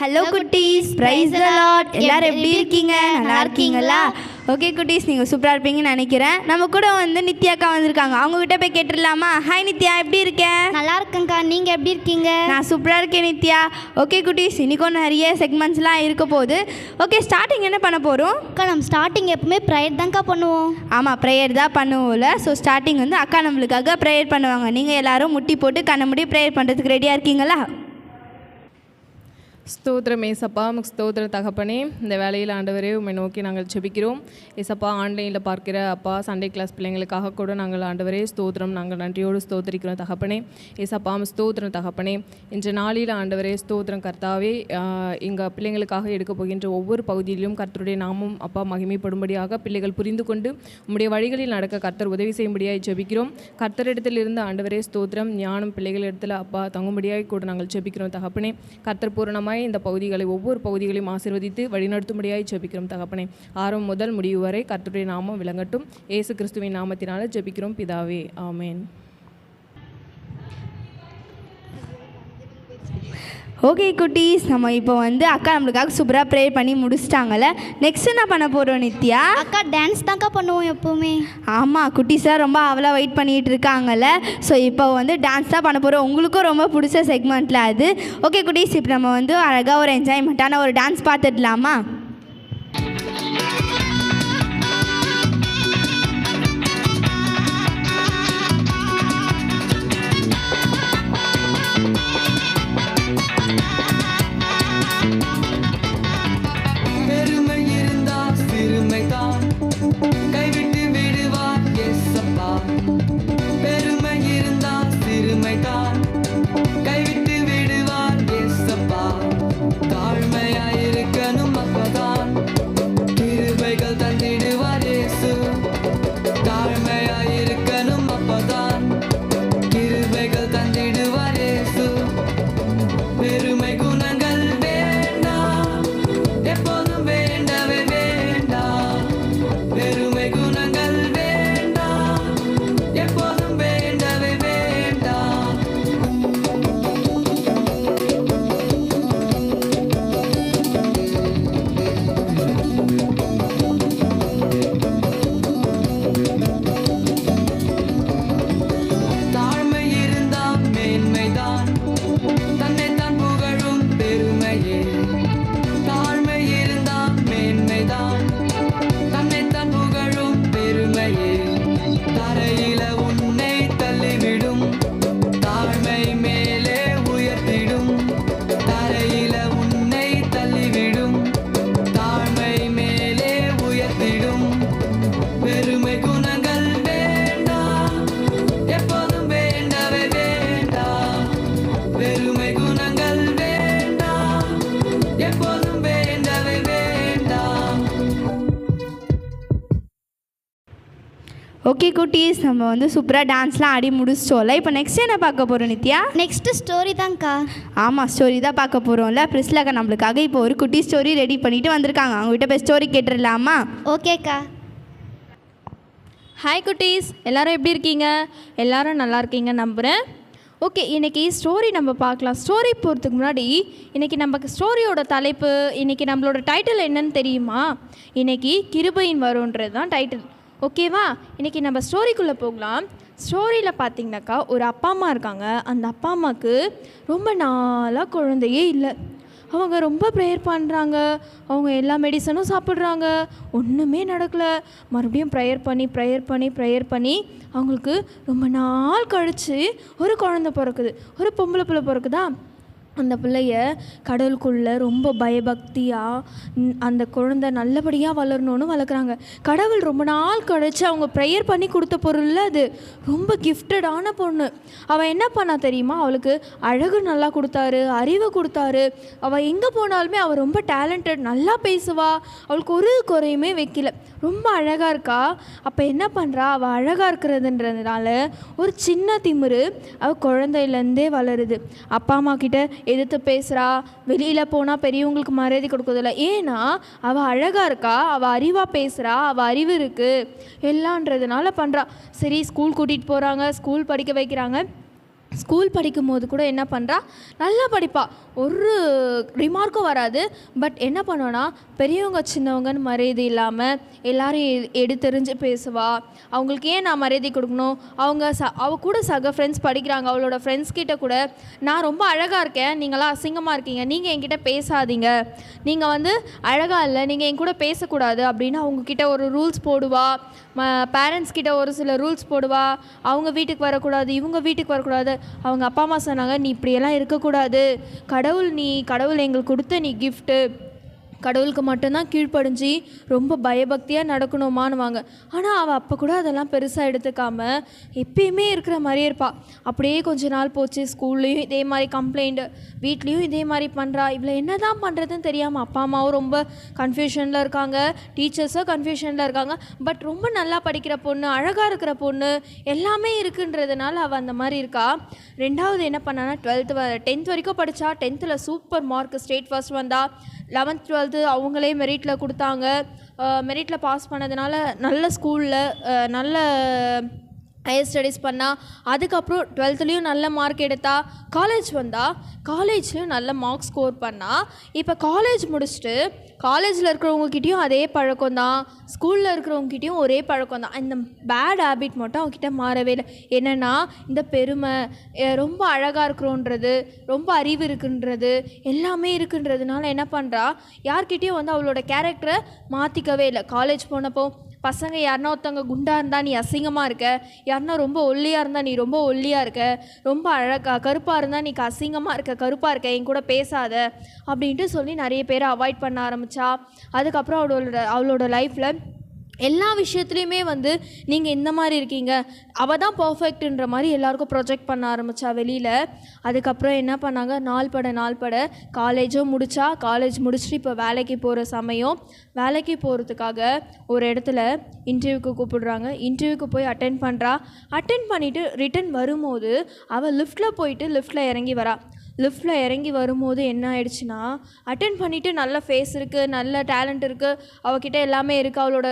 Hello குட்டீஸ், praise the Lord. எல்லாரும் எப்படி இருக்கீங்க? நல்லா இருக்கீங்களா? ஓகே குட்டீஸ், நீங்கள் சூப்பராக இருப்பீங்கன்னு நினைக்கிறேன். நம்ம கூட வந்து நித்யாக்கா வந்திருக்காங்க. அவங்ககிட்ட போய் கேட்டுடலாமா? ஹாய் நித்யா, எப்படி இருக்கேன்? நல்லா இருக்கேங்க்கா, நீங்கள் எப்படி இருக்கீங்க? நான் சூப்பராக இருக்கேன் நித்யா. ஓகே குட்டீஸ், இன்றைக்கும் நிறைய செக்மெண்ட்ஸ்லாம் இருக்க போகுது. ஓகே, ஸ்டார்டிங் என்ன பண்ண போகிறோம்? அக்கா, நம்ம ஸ்டார்டிங் எப்பவுமே ப்ரேயர் தான்க்கா பண்ணுவோம். ஆமாம், ப்ரேயர் தான் பண்ணுவோம்ல. ஸோ ஸ்டார்டிங் வந்து அக்கா நம்மளுக்காக ப்ரேயர் பண்ணுவாங்க. நீங்கள் எல்லாரும் முட்டி போட்டு கண்ண முடி ப்ரேயர் பண்ணுறதுக்கு ரெடியாக இருக்கீங்களா? ஸ்தோத்திரம் ஏசப்பா, உமக்கு ஸ்தோத்திர தகப்பனே. இந்த வேலையில் ஆண்டவரே உம்மை நோக்கி நாங்கள் ஜெபிக்கிறோம். ஏசப்பா, ஆன்லைனில் பார்க்கிற அப்பா சண்டே கிளாஸ் பிள்ளைங்களுக்காக கூட நாங்கள் ஆண்டவரே ஸ்தோத்திரம், நாங்கள் நன்றியோடு ஸ்தோத்திரிக்கிறோம் தகப்பனே. ஏசப்பா, ஸ்தோத்திரம் தகப்பனே. இன்று நாளில் ஆண்டவரே ஸ்தோத்திரம் கர்த்தாவே, எங்கள் பிள்ளைங்களுக்காக எடுக்க போகின்ற ஒவ்வொரு பகுதியிலும் கர்த்தருடைய நாமம் அப்பா மகிமைப்படும்படியாக பிள்ளைகள் புரிந்து கொண்டு உம்முடைய வழிகளில் நடக்க கர்த்தர் உதவி செய்யும்படியாக ஜெபிக்கிறோம். கர்த்தரிடத்தில் இருந்து ஆண்டவரே ஸ்தோத்திரம் ஞானம் பிள்ளைகளிடத்தில் அப்பா தங்கும்படியாக கூட நாங்கள் ஜெபிக்கிறோம் தகப்பனே. கர்த்தர் பூரணமாய் இந்த பகுதிகளை ஒவ்வொரு பகுதிகளையும் ஆசீர்வதித்து வழிநடத்தும்படியாய் ஜெபிக்கிறோம் தகப்பனே. ஆரம்பம் முதல் முடிவு வரை கர்த்தருடைய நாமம் விளங்கட்டும். இயேசு கிறிஸ்துவின் நாமத்தினால ஜெபிக்கிறோம் பிதாவே, ஆமேன். ஓகே குட்டீஸ், நம்ம இப்போ வந்து அக்கா நம்மளுக்காக சூப்பராக ப்ரே பண்ணி முடிச்சிட்டாங்கல்ல. நெக்ஸ்ட் என்ன பண்ண போகிறோம் நித்யா? அக்கா, டான்ஸ் தான்க்கா பண்ணுவோம் எப்போவுமே. ஆமாம், குட்டீஸாக ரொம்ப அவ்வளோ வெயிட் பண்ணிகிட்டு இருக்காங்கல்ல. ஸோ இப்போ வந்து டான்ஸ் தான் பண்ண போகிறோம். உங்களுக்கும் ரொம்ப பிடிச்ச செக்மெண்ட்டில் அது. ஓகே குட்டீஸ், இப்போ நம்ம வந்து அழகாக ஒரு என்ஜாய்மெண்ட்டான ஒரு டான்ஸ் பார்த்துடலாமா? கைவிட்டு விடுவார் ஏசப்பா. பெருமை இருந்தா சிறுமைதான் கைவிட்டு விடுவார் ஏசப்பா. தாழ்மையாயிருக்கணும் அப்பதான் கிருபைகள் தந்திடுவார் இயேசு. தாழ்மையாயிருக்கணும் அப்பதான் கிருபைகள் தந்திடுவார் இயேசு. பெருமை குணங்கள் வேண்டாம், எப்போதும் வேண்டவே வேண்டாம். பெருமை குணங்கள் வேண்டாம், எப்போதும் வேண்டவே வேண்டாம். தாழ்மை இருந்தால் மேன்மைதான், தன்னைத்தான் புகழும் பெருமையே. தாழ்மை இருந்தால் மேன்மைதான், தன்னைத்தான் புகழும் பெருமையே. தரையில உன்னை தள்ளிவிடும், தாழ்மை மேலே உயர்த்திடும். தரையில உன்னை தள்ளிவிடும், தாழ்மை மேலே உயர்த்திடும். பெருமை குணங்கள் வேண்டாம், எப்போதும் வேண்டவே வேண்டாம். பெருமை குணங்கள் வேண்டாம், எப்போதும் வேண்டவே வேண்டாம். ஓகே குட்டீஸ், நம்ம வந்து சூப்பராக டான்ஸ்லாம் ஆடி முடிச்சிட்டோம்ல. இப்போ நெக்ஸ்ட் என்ன பார்க்க போகிறோம் நித்யா? நெக்ஸ்ட்டு ஸ்டோரி தான்க்கா. ஆமாம், ஸ்டோரி தான் பார்க்க போகிறோம்ல. பிரிஸ்லாக்கா நம்மளுக்காக இப்போ ஒரு குட்டி ஸ்டோரி ரெடி பண்ணிட்டு வந்திருக்காங்க. அவங்ககிட்ட போய் ஸ்டோரி கேட்டுடலாமா? ஓகேக்கா. ஹாய் குட்டீஸ், எல்லோரும் எப்படி இருக்கீங்க? எல்லோரும் நல்லா இருக்கீங்க நம்புகிறேன். ஓகே, இன்றைக்கி ஸ்டோரி நம்ம பார்க்கலாம். ஸ்டோரி போகிறதுக்கு முன்னாடி இன்றைக்கி நம்ம ஸ்டோரியோட தலைப்பு, இன்றைக்கி நம்மளோட டைட்டில் என்னன்னு தெரியுமா? இன்றைக்கி கிருபையின் வரும்ன்றது தான் டைட்டில். ஓகேவா? இன்றைக்கி நம்ம ஸ்டோரிக்குள்ளே போகலாம். ஸ்டோரியில் பார்த்திங்கனாக்கா ஒரு அப்பா அம்மா இருக்காங்க. அந்த அப்பா அம்மாவுக்கு ரொம்ப நாளாக குழந்தையே இல்லை. அவங்க ரொம்ப ப்ரேயர் பண்ணுறாங்க, அவங்க எல்லா மெடிசனும் சாப்பிட்றாங்க, ஒன்றுமே நடக்கலை. மறுபடியும் ப்ரேயர் பண்ணி அவங்களுக்கு ரொம்ப நாள் கழித்து ஒரு குழந்தை பிறக்குது. ஒரு பொம்பளை பிள்ளை பிறக்குதா. அந்த பிள்ளைய கடவுளுக்குள்ளே ரொம்ப பயபக்தியாக அந்த குழந்தை நல்லபடியாக வளரணும்னு வளர்க்குறாங்க. கடவுள் ரொம்ப நாள் கழித்து அவங்க ப்ரேயர் பண்ணி கொடுத்த பொருளில் அது ரொம்ப கிஃப்டடான பொண்ணு. அவள் என்ன பண்ணா தெரியுமா? அவளுக்கு அழகு நல்லா கொடுத்தாரு, அறிவு கொடுத்தாரு. அவள் எங்கே போனாலுமே அவள் ரொம்ப டேலண்டட், நல்லா பேசுவா. அவளுக்கு ஒரு குறையுமே வைக்கல, ரொம்ப அழகாக இருக்கா. அப்போ என்ன பண்ணுறா? அவள் அழகாக இருக்கிறதுன்றதுனால ஒரு சின்ன திமிரு அவள் குழந்தையிலேருந்தே வளருது. அப்பா அம்மா கிட்ட எதிர்த்து பேசுகிறா, வெளியில் போனால் பெரியவங்களுக்கு மரியாதை கொடுக்குறதில்ல. ஏன்னா அவள் அழகாக இருக்கா, அவள் அறிவாக பேசுகிறா, அவள் அறிவு இருக்குது எல்லான்றதுனால பண்ணுறா. சரி, ஸ்கூல் கூட்டிகிட்டு போகிறாங்க, ஸ்கூல் படிக்க வைக்கிறாங்க. ஸ்கூல் படிக்கும் போது கூட என்ன பண்ணுறா, நல்லா படிப்பா, ஒரு ரிமார்க்கும் வராது. பட் என்ன பண்ணுவான்னா, பெரியவங்க சின்னவங்கன்னு மரியாதை இல்லாமல் எல்லாரையும் எடுத்தெறிஞ்சு பேசுவா. அவங்களுக்கு ஏன் நான் மரியாதை கொடுக்கணும்? அவ கூட சக ஃப்ரெண்ட்ஸ் படிக்கிறாங்க, அவளோட ஃப்ரெண்ட்ஸ் கிட்ட கூட நான் ரொம்ப அழகாக இருக்கேன், நீங்களாம் அசிங்கமாக இருக்கீங்க, நீங்கள் என்கிட்ட பேசாதீங்க, நீங்கள் வந்து அழகாக இல்லை, நீங்கள் என் கூட பேசக்கூடாது அப்படின்னு அவங்கக்கிட்ட ஒரு ரூல்ஸ் போடுவா. பேரண்ட்ஸ் கிட்ட ஒரு சில ரூல்ஸ் போடுவா. அவங்க வீட்டுக்கு வரக்கூடாது, இவங்க வீட்டுக்கு வரக்கூடாது. அவங்க அப்பா அம்மா சொன்னாங்க, நீ இப்படியெல்லாம் இருக்கக்கூடாது, கடவுள் எங்களுக்கு கொடுத்த நீ கிஃப்ட்டு, கடவுளுக்கு மட்டும்தான் கீழ்ப்படிஞ்சு ரொம்ப பயபக்தியாக நடக்கணுமான்னுவாங்க. ஆனால் அவள் அப்போ கூட அதெல்லாம் பெருசாக எடுத்துக்காமல் எப்பயுமே இருக்கிற மாதிரியே இருப்பாள். அப்படியே கொஞ்ச நாள் போச்சு, ஸ்கூல்லேயும் இதே மாதிரி கம்ப்ளைண்ட்டு, வீட்லேயும் இதே மாதிரி பண்ணுறா. இவ்வளோ என்ன தான் பண்ணுறதுன்னு தெரியாமல் அப்பா அம்மாவும் ரொம்ப கன்ஃபியூஷனில் இருக்காங்க, டீச்சர்ஸும் கன்ஃபியூஷனில் இருக்காங்க. பட் ரொம்ப நல்லா படிக்கிற பொண்ணு, அழகாக இருக்கிற பொண்ணு, எல்லாமே இருக்குன்றதுனால அவள் அந்த மாதிரி இருக்கா. ரெண்டாவது என்ன பண்ணான்னா, 10th வரைக்கும் படித்தா, 10th super mark, state first வந்தா. 11th 12th அவங்களே மெரிட்டில் கொடுத்தாங்க. மெரிட்டில் பாஸ் பண்ணதுனால நல்ல ஸ்கூலில் நல்ல ஹையர் ஸ்டடீஸ் பண்ணால். அதுக்கப்புறம் 12th நல்ல மார்க் எடுத்தா. காலேஜ் வந்தால், காலேஜ்லேயும் நல்ல மார்க் ஸ்கோர் பண்ணால். இப்போ காலேஜ் முடிச்சுட்டு காலேஜில் இருக்கிறவங்கக்கிட்டேயும் அதே பழக்கம் தான், ஸ்கூலில் இருக்கிறவங்கக்கிட்டேயும் ஒரே பழக்கம் தான். இந்த பேட் ஹேபிட் மட்டும் அவங்கக்கிட்ட மாறவே இல்லை. என்னென்னா, இந்த பெருமை, ரொம்ப அழகாக இருக்கிறோன்றது, ரொம்ப அறிவு இருக்குன்றது, எல்லாமே இருக்குன்றதுனால என்ன பண்ணுறா, யார்கிட்டேயும் வந்து அவளோட கேரக்டரை மாற்றிக்கவே இல்லை. காலேஜ் போனப்போ பசங்க யாருன்னா ஒருத்தவங்க குண்டாக இருந்தால் நீ அசிங்கமாக இருக்க, யாருன்னா ரொம்ப ஒல்லியாக இருந்தால் நீ ரொம்ப ஒல்லியாக இருக்க, ரொம்ப அழகாக கருப்பாக இருந்தால் நீ அசிங்கமாக இருக்க, கருப்பாக இருக்க, என் கூட பேசாத அப்படின்ட்டு சொல்லி நிறைய பேரை அவாய்ட் பண்ண ஆரம்பித்தா. அதுக்கப்புறம் அவளோட லைஃப்பில் எல்லா விஷயத்துலையுமே வந்து நீங்கள் இந்த மாதிரி இருக்கீங்க, அவள் தான் பர்ஃபெக்ட்டுன்ற மாதிரி எல்லாருக்கும் ப்ரொஜெக்ட் பண்ண ஆரம்பித்தா வெளியில். அதுக்கப்புறம் என்ன பண்ணாங்க, நாள் பட காலேஜும் முடித்தா. காலேஜ் முடிச்சுட்டு இப்போ வேலைக்கு போகிற சமயம், வேலைக்கு போகிறதுக்காக ஒரு இடத்துல இன்டர்வியூக்கு கூப்பிடுறாங்க. இன்டர்வியூக்கு போய் அட்டென்ட் பண்ணுறா. அட்டென்ட் பண்ணிவிட்டு ரிட்டன் வரும்போது அவள் லிஃப்ட்டில் இறங்கி வரா. லிஃப்ட்டில் இறங்கி வரும்போது என்ன ஆயிடுச்சுன்னா, அட்டென்ட் பண்ணிவிட்டு நல்ல ஃபேஸ் இருக்குது, நல்ல டேலண்ட் இருக்குது, அவகிட்ட எல்லாமே இருக்குது, அவளோட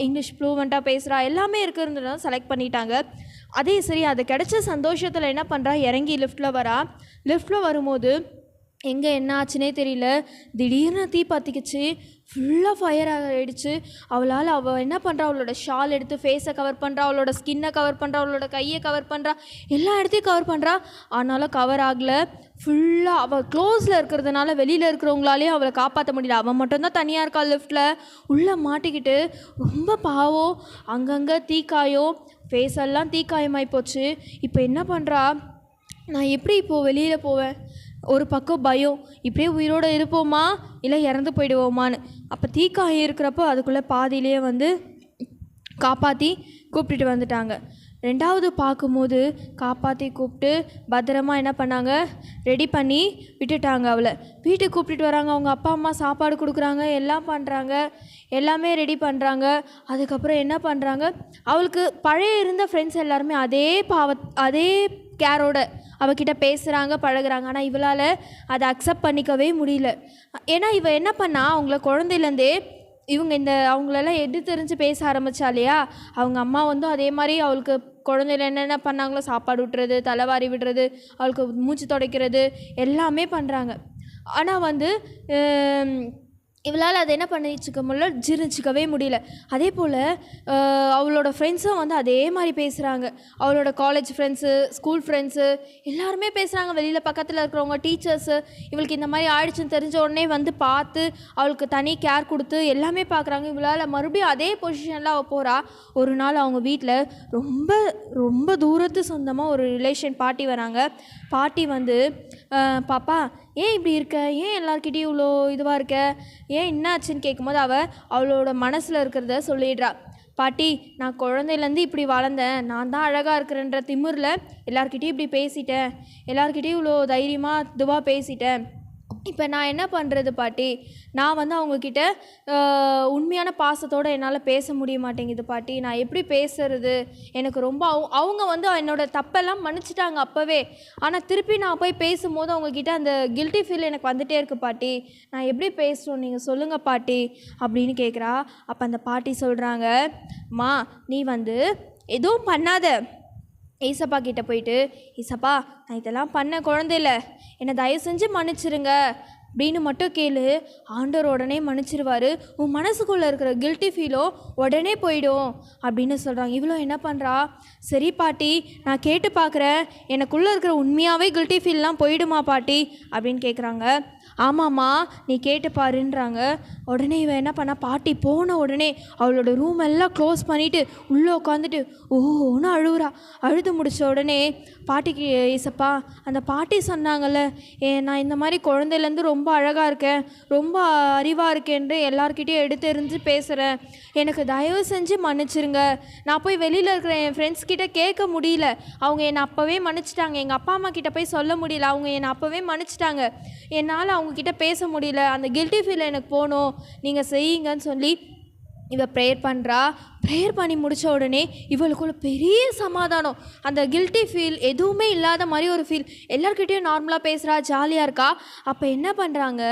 இங்கிலீஷ் ஃப்ளூவெண்ட்டாக பேசுகிறா, எல்லாமே இருக்குன்றதுனால செலக்ட் பண்ணிட்டாங்க. அதே சரி, அது கிடைச்ச சந்தோஷத்தில் என்ன பண்ணுறா, இறங்கி லிஃப்ட்டில் வரா. லிஃப்ட்டில் வரும்போது எங்கே என்ன ஆச்சுன்னே தெரியல, திடீர்னு தீ பற்றிக்கிச்சு, ஃபுல்லாக ஃபயர் ஆகிடுச்சு. அவள் என்ன பண்ணுறா, அவளோட ஷால் எடுத்து ஃபேஸை கவர் பண்ணுறா, அவளோட ஸ்கின்னை கவர் பண்ணுறா, அவளோட கையை கவர் பண்ணுறா, எல்லா இடத்தையும் கவர் பண்ணுறா. ஆனாலும் கவர் ஆகலை. ஃபுல்லாக அவள் க்ளோஸில் இருக்கிறதுனால வெளியில் இருக்கிறவங்களாலேயும் அவளை காப்பாற்ற முடியல. அவள் மட்டும்தான் தனியாக இருக்கா லிஃப்ட்டில், உள்ளே மாட்டிக்கிட்டு. ரொம்ப பாவம், அங்கங்கே தீக்காயம், ஃபேஸெல்லாம் தீக்காயமாகி போச்சு. இப்போ என்ன பண்ணுறா, நான் எப்படி இப்போது வெளியில் போவேன்? ஒரு பக்கம் பயம், இப்படியே உயிரோடு இருப்போமா இல்லை இறந்து போயிடுவோமான்னு. அப்போ தீக்காயம் இருக்கிறப்போ அதுக்குள்ளே பாதியிலேயே வந்து காப்பாற்றி கூப்பிட்டுட்டு வந்துட்டாங்க. ரெண்டாவது பார்க்கும்போது காப்பாற்றி கூப்பிட்டு பத்திரமா என்ன பண்ணாங்க, ரெடி பண்ணி விட்டுட்டாங்க. அவளை வீட்டுக்கு கூப்பிட்டுட்டு வராங்க. அவங்க அப்பா அம்மா சாப்பாடு கொடுக்குறாங்க, எல்லாம் பண்ணுறாங்க, எல்லாமே ரெடி பண்ணுறாங்க. அதுக்கப்புறம் என்ன பண்ணுறாங்க, அவளுக்கு பழைய இருந்த ஃப்ரெண்ட்ஸ் எல்லாருமே அதே கேரோட அவகிட்ட பேசுகிறாங்க, பழகுறாங்க. ஆனால் இவளால் அதை அக்செப்ட் பண்ணிக்கவே முடியல. ஏன்னா இவள் என்ன பண்ணா, அவங்கள குழந்தையிலேருந்தே அவங்களெல்லாம் தெரிஞ்சு பேச ஆரம்பித்தா இல்லையா. அவங்க அம்மா வந்து அதே மாதிரி அவளுக்கு குழந்தையில என்னென்ன பண்ணாங்களோ, சாப்பாடு விட்டுறது, தலைவாரி விடுறது, அவளுக்கு மூச்சு துடைக்கிறது, எல்லாமே பண்ணுறாங்க. ஆனால் வந்து இவளால் அதை என்ன பண்ணிச்சிக்க முடியல, ஜீர்ணிச்சிக்கவே முடியல. அதே போல் அவளோட ஃப்ரெண்ட்ஸும் வந்து அதே மாதிரி பேசுகிறாங்க. அவளோட காலேஜ் ஃப்ரெண்ட்ஸு, ஸ்கூல் ஃப்ரெண்ட்ஸு எல்லாருமே பேசுகிறாங்க. வெளியில் பக்கத்தில் இருக்கிறவங்க, டீச்சர்ஸு, இவளுக்கு இந்த மாதிரி ஆயிடுச்சுன்னு தெரிஞ்ச உடனே வந்து பார்த்து அவளுக்கு தனி கேர் கொடுத்து எல்லாமே பார்க்குறாங்க. இவளால் மறுபடியும் அதே பொசிஷனில் அவள் போகிறா. ஒரு நாள் அவங்க வீட்டில் ரொம்ப ரொம்ப தூரத்து சொந்தமாக ஒரு ரிலேஷன் பாட்டி வராங்க. பாட்டி வந்து, பாப்பா ஏன் இப்படி இருக்க, ஏன் எல்லாருக்கிட்டையும் இவ்வளோ இதுவாக இருக்க, ஏன் என்னாச்சுன்னு கேட்கும்போது அவளோட மனசில் இருக்கிறத சொல்லிடுறா. பாட்டி, நான் குழந்தையிலேருந்து இப்படி வளர்ந்தேன், நான் தான் அழகாக இருக்கிறேன்ற திமிரில் எல்லாருக்கிட்டையும் இப்படி பேசிட்டேன், எல்லாருக்கிட்டையும் இவ்வளோ தைரியமாக இதுவாக பேசிட்டேன். இப்போ நான் என்ன பண்ணுறது பாட்டி, நான் வந்து அவங்கக்கிட்ட உண்மையான பாசத்தோடு என்னால் பேச முடிய மாட்டேங்குது பாட்டி, நான் எப்படி பேசுறது? எனக்கு ரொம்ப அவங்க வந்து என்னோடய தப்பெல்லாம் மன்னிச்சிட்டாங்க அப்போவே, ஆனால் திருப்பி நான் போய் பேசும்போது அவங்கக்கிட்ட அந்த கில்ட்டி ஃபீல் எனக்கு வந்துகிட்டே இருக்குது பாட்டி, நான் எப்படி பேசணும், நீங்கள் சொல்லுங்கள் பாட்டி அப்படின்னு கேட்குறா. அப்போ அந்த பாட்டி சொல்கிறாங்க, அம்மா நீ வந்து எதுவும் பண்ணாத, ஏசப்பா கிட்ட போயிட்டு, ஏசப்பா நான் இதெல்லாம் பண்ண குழந்தை இல்லை, என்னை தயவு செஞ்சு மன்னிச்சிருங்க அப்படின்னு மட்டும் கேளு. ஆண்டவர் உடனே மன்னிச்சிருவார். உன் மனசுக்குள்ளே இருக்கிற கில்ட்டி ஃபீலும் உடனே போயிடும் அப்படின்னு சொல்கிறாங்க. இவ்வளோ என்ன பண்ணுறா, சரி பாட்டி நான் கேட்டு பார்க்குறேன், எனக்குள்ளே இருக்கிற உண்மையாகவே கில்ட்டி ஃபீல்லாம் போயிடுமா பாட்டி அப்படின்னு கேட்குறாங்க. ஆமாம்மா நீ கேட்டு பாருன்றாங்க. உடனே இவன் என்ன பண்ணா, பாட்டி போன உடனே அவளோட ரூம் எல்லாம் க்ளோஸ் பண்ணிவிட்டு உள்ளே உட்காந்துட்டு ஓன்னு அழுகுறா. அழுது முடித்த உடனே பாட்டிக்கு, ஏசப்பா அந்த பாட்டி சொன்னாங்கல்ல, நான் இந்த மாதிரி குழந்தையிலேருந்து ரொம்ப அழகாக இருக்கேன், ரொம்ப அறிவாக இருக்கேன்ட்டு எல்லார்கிட்டையும் எடுத்து எறிஞ்சு பேசுகிறேன், எனக்கு தயவு செஞ்சு மன்னிச்சிருங்க. நான் போய் வெளியில் இருக்கிற என் ஃப்ரெண்ட்ஸ் கிட்டே கேட்க முடியல, அவங்க என்னை அப்போவே மன்னிச்சிட்டாங்க. எங்கள் அப்பா அம்மா கிட்டே போய் சொல்ல முடியல, அவங்க என்னை அப்போவே மன்னிச்சிட்டாங்க. என்னால் அவங்கக்கிட்ட பேச முடியல, அந்த கில்ட்டி ஃபீல் எனக்கு போகணும், நீங்கள் செய்யுங்கன்னு சொல்லி இவ ப்ரேயர் பண்ணுறா. ப்ரேயர் பண்ணி முடித்த உடனே இவளுக்குள்ள பெரிய சமாதானம், அந்த கில்ட்டி ஃபீல் எதுவுமே இல்லாத மாதிரி ஒரு ஃபீல். எல்லார்கிட்டையும் நார்மலாக பேசுகிறா, ஜாலியாக இருக்கா. அப்போ என்ன பண்ணுறாங்க,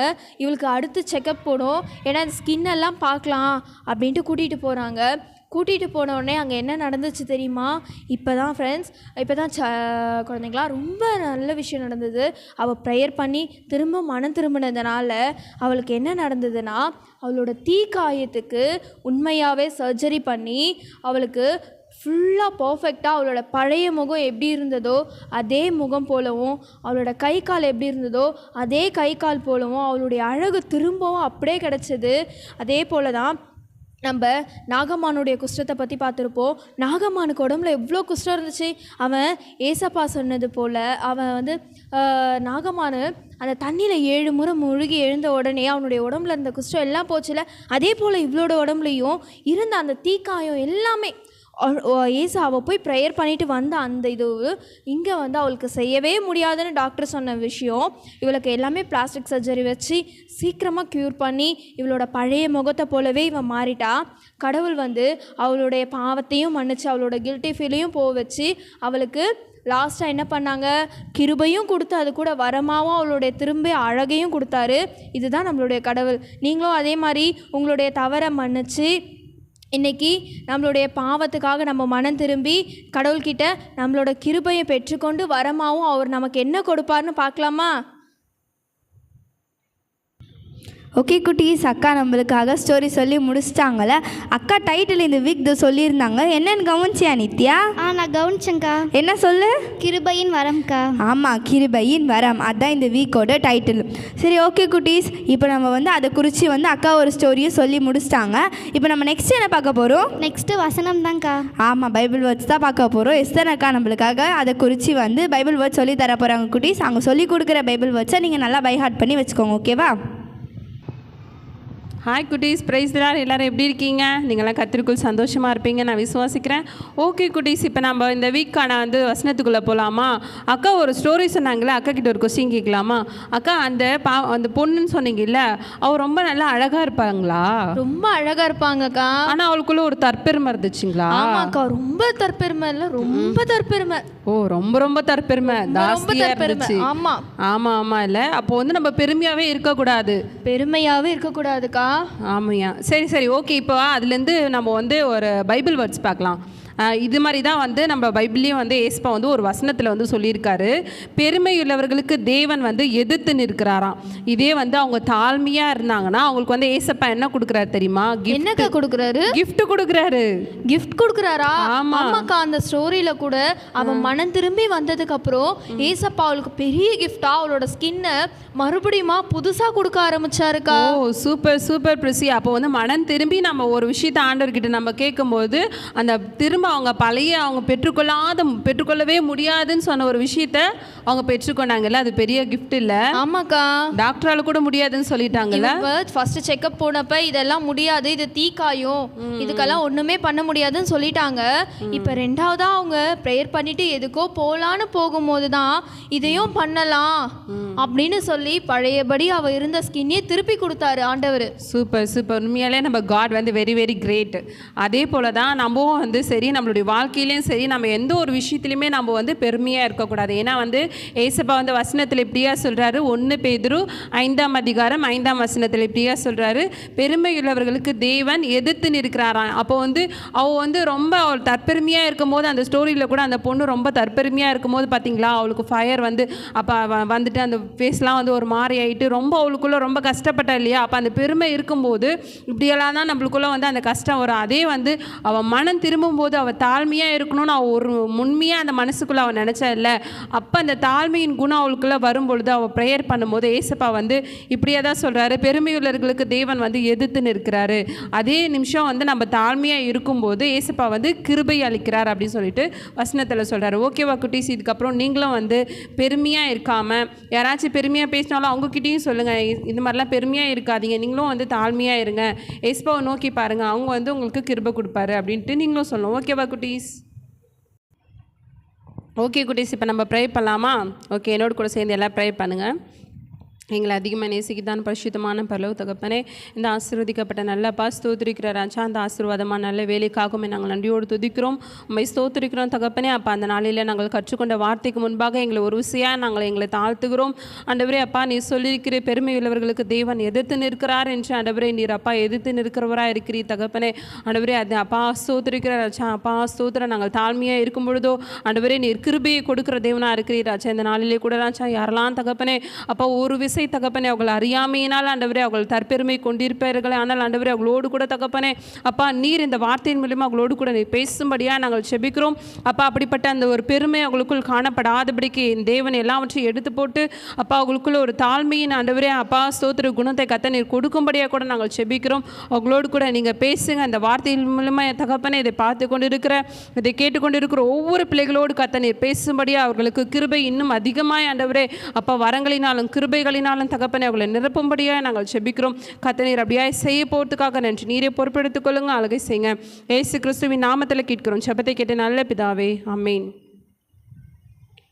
இவளுக்கு அடுத்து செக்கப் போடும், ஏன்னா அந்த ஸ்கின்னெல்லாம் பார்க்கலாம் அப்படின்ட்டு கூட்டிகிட்டு போகிறாங்க. கூட்டிகிட்டு போன உடனே அங்கே என்ன நடந்துச்சு தெரியுமா? இப்போ தான் ஃப்ரெண்ட்ஸ், இப்போ தான் குழந்தைங்களா ரொம்ப நல்ல விஷயம் நடந்தது. அவள் ப்ரேயர் பண்ணி திரும்ப மனம் திரும்பினதுனால அவளுக்கு என்ன நடந்ததுன்னா, அவளோட தீக்காயத்துக்கு உண்மையாகவே சர்ஜரி பண்ணி அவளுக்கு ஃபுல்லாக பர்ஃபெக்டாக அவளோட பழைய முகம் எப்படி இருந்ததோ அதே முகம் போலவும், அவளோட கை கால் எப்படி இருந்ததோ அதே கை கால் போலவும், அவளுடைய அழகு திரும்பவும் அப்படியே கிடச்சிது. அதே போல் தான் நம்ம நாகம்மானுடைய குஷ்டத்தை பற்றி பார்த்துருப்போம். நாகம்மானுக்கு உடம்புல எவ்வளோ குஷ்டம் இருந்துச்சு. அவன் ஏசப்பா சொன்னது போல் அவன் நாகம்மானு அந்த தண்ணியில் 7 முறை முழுகி எழுந்த உடனே அவனுடைய உடம்புல இருந்த குஷ்டம் எல்லாம் போச்சுல, அதே போல் இவளோட உடம்புலையும் இருந்த அந்த தீக்காயம் எல்லாமே அவள் போய் ப்ரேயர் பண்ணிட்டு வந்த அந்த இது இங்கே அவளுக்கு செய்யவே முடியாதுன்னு டாக்டர் சொன்ன விஷயம், இவளுக்கு எல்லாமே பிளாஸ்டிக் சர்ஜரி வச்சு சீக்கிரமாக க்யூர் பண்ணி இவளோட பழைய முகத்தை போலவே இவன் மாறிட்டா. கடவுள் அவளுடைய பாவத்தையும் மன்னிச்சு அவளோட கில்ட்டி ஃபீலையும் போக வச்சு அவளுக்கு லாஸ்ட்டாக என்ன பண்ணாங்க, கிருபையும் கொடுத்து அது கூட வரமாகவும் அவளுடைய திரும்ப அழகையும் கொடுத்தாரு. இதுதான் நம்மளுடைய கடவுள். நீங்களும் அதே மாதிரி உங்களுடைய தவறை மன்னிச்சு இன்றைக்கி நம்மளுடைய பாவத்துக்காக நம்ம மனம் திரும்பி கடவுள்கிட்ட நம்மளோட கிருபையை பெற்றுக்கொண்டு வரமாகவும் அவர் நமக்கு என்ன கொடுப்பார்னு பார்க்கலாமா? ஓகே குட்டீஸ், அக்கா நம்மளுக்காக ஸ்டோரி சொல்லி முடிச்சிட்டாங்கல்ல. அக்கா டைட்டில் இந்த வீக் சொல்லியிருந்தாங்க, என்னென்னு கவனிச்சியா நித்யா? நான் கவனிச்சேங்க்கா. என்ன சொல்லு? கிருபையின் வரம்க்கா. ஆமாம், கிருபையின் வரம், அதுதான் இந்த வீக்கோட டைட்டில். சரி ஓகே குட்டீஸ், இப்போ நம்ம அதை குறித்து அக்கா ஒரு ஸ்டோரியை சொல்லி முடிச்சிட்டாங்க. இப்போ நம்ம நெக்ஸ்ட் என்ன பார்க்க போகிறோம்? நெக்ஸ்ட்டு வசனம் தான்க்கா. ஆமாம், பைபிள் வேர்ட்ஸ் தான் பார்க்க போகிறோம். எஸ்தர் அக்கா நம்மளுக்காக அதை குறித்து பைபிள் வேர்ட்ஸ் சொல்லி தர போகிறாங்க குட்டீஸ். அவங்க சொல்லி கொடுக்குற பைபிள் வேர்ட்ஸை நீங்கள் நல்லா பை ஹார்ட் பண்ணி வச்சுக்கோங்க, ஓகேவா? ஹாய் குட்டீஸ், பிரைஸ் திலார். எல்லோரும் எப்படி இருக்கீங்க? நீங்களாம் கத்திற்குள் சந்தோஷமாக இருப்பீங்க நான் விசுவாசிக்கிறேன். ஓகே குட்டீஸ், இப்போ நம்ம இந்த வீக்கான வசனத்துக்குள்ளே போகலாமா? அக்கா ஒரு ஸ்டோரி சொன்னாங்களே, அக்கா கிட்ட ஒரு கொஸ்டின் கேட்கலாமா? அக்கா அந்த பொண்ணுன்னு சொன்னீங்கல்ல, அவள் ரொம்ப நல்லா அழகாக இருப்பாங்களா? ரொம்ப அழகாக இருப்பாங்கக்கா. ஆனால் அவளுக்குள்ள ஒரு தற்பெருமை இருந்துச்சுங்களா? ஆமாக்கா, ரொம்ப தற்பெருமை இல்லை, ரொம்ப தற்பெருமை. ஓ, ரொம்ப ரொம்ப தற்பெருமை ஜாஸ்தியாக இருந்துச்சு. ஆமாம் ஆமாம் ஆமாம். இல்லை அப்போ நம்ம பெருமையாகவே இருக்கக்கூடாது. பெருமையாகவே இருக்கக்கூடாதுக்கா. ஆமாய்யா, சரி சரி ஓகே. இப்போ அதுலேருந்து நம்ம ஒரு பைபிள் வேர்ட்ஸ் பார்க்கலாம். இது மாதிரி தான் நம்ம பைபிள்லேயும் ஏசப்பா ஒரு வசனத்தில் சொல்லியிருக்காரு, பெருமையுள்ளவர்களுக்கு தேவன் எதிர்த்து நிற்கிறாராம். இதே அவங்க தாழ்மையாக இருந்தாங்கன்னா அவங்களுக்கு ஏசப்பா என்ன கொடுக்குறாரு தெரியுமா? என்னக்கா கொடுக்குறாரு? கிஃப்ட் கொடுக்குறாரு. கிஃப்ட் கொடுக்குறாரா? ஆமாக்கா. அந்த ஸ்டோரியில் கூட அவன் மனம் திரும்பி வந்ததுக்கப்புறம் ஏசப்பா அவளுக்கு பெரிய கிஃப்டாக அவளோட ஸ்கின்னை மறுபடியும் புதுசாக கொடுக்க ஆரம்பிச்சாருக்கா. ஓ சூப்பர் சூப்பர் பிரிசி. அப்போ மனம் திரும்பி நம்ம ஒரு விஷயத்தை ஆண்டவர்கிட்ட நம்ம கேட்கும்போது அந்த திரும்ப அவங்க பழைய அவங்க பெற்றுக்கொள்ளவே முடியாதுன்னு சொன்ன ஒரு விஷயத்த அவங்க பெற்றுக்கொண்டாங்கல்ல, அது பெரிய கிஃப்ட் இல்லை? ஆமாக்கா. டாக்டரால கூட முடியாதுன்னு சொல்லிட்டாங்கல்ல. ஃபர்ஸ்ட் செக்அப் போனப்ப இதெல்லாம் முடியாது, இது தீக்காயும், இதுக்கெல்லாம் ஒண்ணுமே பண்ண முடியாதுன்னு சொல்லிட்டாங்க. இப்ப ரெண்டாவதா அவங்க ப்ரேயர் பண்ணிட்டு எதுக்கோ போலான்னு போகும்போது தான் இதையும் பண்ணலாம் அப்படின்னு சொல்லி பழையபடி அவ இருந்த ஸ்கின்னே திருப்பி கொடுத்தாரு ஆண்டவர். Super super. உண்மையாலே நம்ம காட் வெரி வெரி கிரேட். அதே போல தான் நம்மவும் சரி நம்மளுடைய வாழ்க்கையிலையும் சரி, நம்ம எந்த ஒரு விஷயத்துலையுமே நம்ம வந்து பெருமையாக இருக்கக்கூடாது. ஏன்னா வந்து ஏசப்பா வந்து வசனத்தில் இப்படியா சொல்கிறாரு, 1 பேதுரு 5ஆம் அதிகாரம் 5ஆம் வசனத்தில் இப்படியா சொல்கிறாரு, பெருமையுள்ளவர்களுக்கு தேவன் எதிர்த்து நிற்கிறாராம். அப்போ வந்து அவள் வந்து ரொம்ப அவள் தற்பெருமையாக இருக்கும்போது, அந்த ஸ்டோரியில் கூட அந்த பொண்ணு ரொம்ப தற்பெருமையாக இருக்கும்போது பார்த்தீங்களா, அவளுக்கு ஃபயர் வந்து அப்போ வந்துட்டு அந்த ஃபேஸ்லாம் வந்து ஒரு மாதிரி ஆகிட்டு ரொம்ப அவளுக்குள்ளே ரொம்ப கஷ்டப்பட்டா இல்லையா. அப்போ அந்த பெருமை இருக்கும்போது இப்படியெல்லாம் தான் நம்மளுக்குள்ளே வந்து அந்த கஷ்டம் வரும். அதே வந்து அவள் மனம் திரும்பும்போது அவள் தாழ்மையாக இருக்கணும்னு அவள் ஒரு உண்மையாக அந்த மனசுக்குள்ளே அவள் நினச்சா இல்லை. அப்போ அந்த தாழ்மையின் குணம் அவளுக்குள்ளே வரும்பொழுது அவள் ப்ரேயர் பண்ணும்போது ஏசப்பா வந்து இப்படியே தான் சொல்கிறாரு, பெருமையுள்ளவர்களுக்கு தேவன் வந்து எதிர்த்து நிற்கிறாரு. அதே நிமிஷம் வந்து நம்ம தாழ்மையாக இருக்கும்போது ஏசப்பா வந்து கிருபை அளிக்கிறார் அப்படின்னு சொல்லிட்டு வசனத்தில் சொல்கிறாரு. ஓகேவா குட்டீஸ், இதுக்கப்புறம் நீங்களும் வந்து பெருமையாக இருக்காமல், யாராச்சும் பெருமையாக பேசினாலும் அவங்கக்கிட்டேயும் சொல்லுங்கள், இந்த மாதிரிலாம் பெருமையாக இருக்காதீங்க, நீங்களும் வந்து தாழ்மையாக இருங்க, ஏசப்பாவை நோக்கி பாருங்கள், அவங்க வந்து உங்களுக்கு கிருபை கொடுப்பாரு அப்படின்ட்டு நீங்களும் சொல்லணும். ஓகேவா குட்டீஸ்? ஓகே குட்டீஸ், இப்போ நம்ம ப்ரே பண்ணலாமா? ஓகே, என்னோட கூட சேர்ந்து எல்லாம் ப்ரே பண்ணுங்கள். எங்களை அதிகமாக நேசிக்குதான் பரிசுத்தமான பரலோக தகப்பனே, இந்த ஆசீர்வதிக்கப்பட்ட நல்ல ஸ்தோத்திரிக்கிற ராஜா, அந்த ஆசீர்வாதமாக நல்ல வேலைக்காகவும் நாங்கள் நன்றியோடு துதிக்கிறோம், உண்மை ஸ்தோத்திரிக்கிறோம் தகப்பனே. அப்போ அந்த நாளில் நாங்கள் கற்றுக்கொண்ட வார்த்தைக்கு முன்பாக எங்களை ஒரு விஷயம் நாங்கள் எங்களை தாழ்த்துகிறோம். ஆண்டவரே அப்பா, நீ சொல்லியிருக்கிற பெருமை உள்ளவர்களுக்கு தேவன் எதிர்த்து நிற்கிறார் என்று ஆண்டவரே, நீர் அப்பா எதிர்த்து நிற்கிறவராக இருக்கிறீர் தகப்பனே. ஆண்டவரே அது அப்பா ஸ்தோத்திரிக்கிற ராஜா, அப்பா ஸ்தோத்திரம், நாங்கள் தாழ்மையாக இருக்கும் பொழுதோ ஆண்டவரே நீர் கிருபையை கொடுக்குற தேவனாக இருக்கிறீர் ராஜா. இந்த நாளிலே கூட ராஜா யாரெல்லாம் தகப்பனே அப்பா ஒரு தகப்பனே அவர்கள் அறியாமையினால் ஆண்டவரே அவர்கள் தற்பெருமை கொண்டிருப்பார்கள், ஆனால் ஆண்டவரே அவங்களோடு கூட தகப்பனே அப்பா நீர் இந்த வார்த்தையின் மூலமாக அவங்களோடு கூட நீர் பேசும்படியாக நாங்கள் செபிக்கிறோம். அப்பா அப்படிப்பட்ட அந்த ஒரு பெருமை அவங்களுக்குள் காணப்படாதபடிக்கு தேவன் எல்லாவற்றையும் எடுத்து போட்டு அப்பா அவங்களுக்குள்ள ஒரு தாழ்மையின் ஆண்டவரே அப்பா ஸ்தோத்திர குணத்தை கத்த நீர் கொடுக்கும்படியாக கூட நாங்கள் செபிக்கிறோம். அவங்களோடு கூட நீங்கள் பேசுங்க. அந்த வார்த்தையின் மூலமாக தகப்பனே இதை பார்த்து கொண்டு இருக்கிற, இதை கேட்டுக்கொண்டு இருக்கிற ஒவ்வொரு பிள்ளைகளோடு கத்த நீர் பேசும்படியாக அவர்களுக்கு கிருபை இன்னும் அதிகமாக ஆண்டவரே அப்பா வரங்களினாலும் கிருபைகளினாலும் தகப்பனே அவர்களை நிரப்பும்படியாக நாங்கள் செபிக்கிறோம். கத்த நீர் அப்படியே செய்ய போகிறதுக்காக நன்றி. நீரே பொறுப்பெடுத்துக் கொள்ளுங்க, அழகை செய்யுங்க. இயேசு கிறிஸ்துவின் நாமத்தில் கேட்கிறோம் ஜெபத்தை கேட்ட நல்ல பிதாவே, ஆமென்.